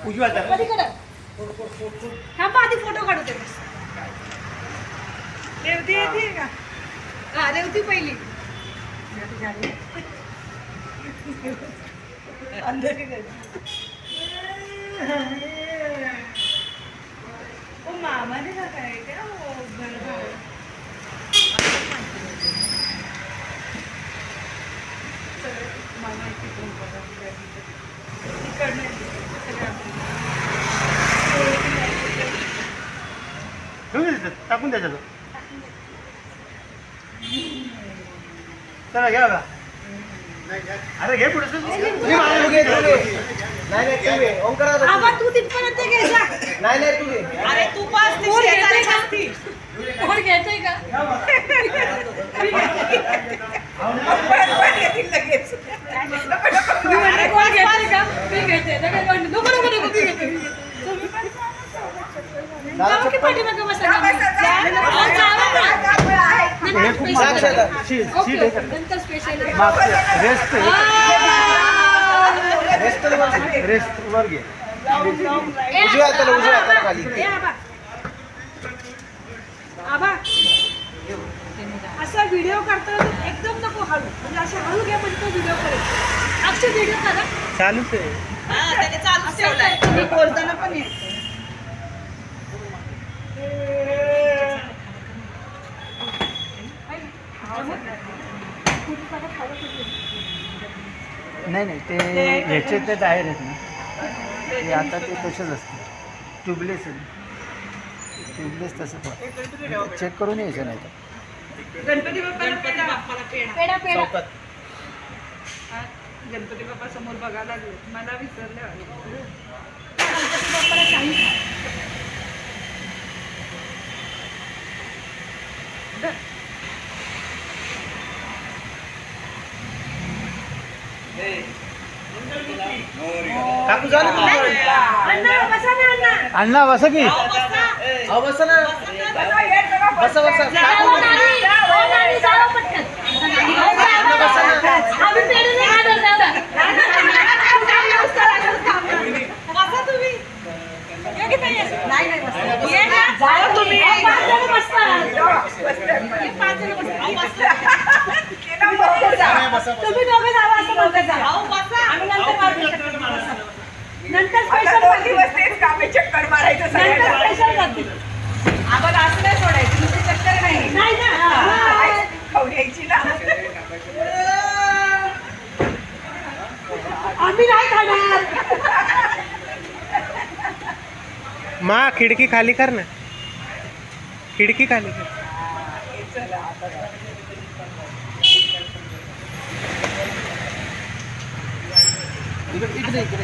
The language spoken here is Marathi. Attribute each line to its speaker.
Speaker 1: उजव्या हाताला.
Speaker 2: हा आधी फोटो काढू दे. रेवती येते का? हा रेवती पहिली. ओ मामाने का काय त्या
Speaker 1: टाकून द्यायचं. चला घ्या बघा. अरे घे पुढे.
Speaker 2: आबा तू तिथपर्यंत घ्यायचा.
Speaker 3: नाही तू घे.
Speaker 2: अरे तू पास कोण घेतोय का? कोण घेतोय का? अरे कोण घेतोय का? मी घेते. नको मी घेते. तुम्ही पण जाऊ की पाठीमागे बसा. नंतर स्पेशल
Speaker 3: रेस्ट वर घे. उजव्या हाताला खाली.
Speaker 2: आबा असा व्हिडिओ करताना एकदम नको हळू, म्हणजे असं हळू घ्या म्हणजे तो व्हिडिओ करेल. अक्षर व्हिडिओ करा
Speaker 1: चालूच आहे.
Speaker 2: त्याने चालूच ठेवलाय. मी बोलताना पण ये.
Speaker 1: नाही ते ह्याचे ते टायर आहेत ना, ते आता ते तसेच असते. ट्यूबलेस तसं चेक करून यायचं नाही तर.
Speaker 2: गणपती बाप्पाला पेढा चौकात. गणपती बाप्पा समोर बघायला लागले, मला विसरले. गणपती बाप्पाला काही
Speaker 3: काकू झालं
Speaker 1: अण्णा बसा की.
Speaker 3: बसा ना. बसा
Speaker 2: तुम्ही दोघे जावा असं बोलत जा. आम्ही नंतर स्पेशल चक्कर मारायचं. नंतर स्पेशल जाते. आम्हाला असं नाही सोडायचं. तुमची चक्कर नाही ना खाऊ घ्यायची ना. आम्ही नाही खाणार.
Speaker 1: मा खिडकी खाली कर ना. खिडकी खाली कर.
Speaker 3: इकडे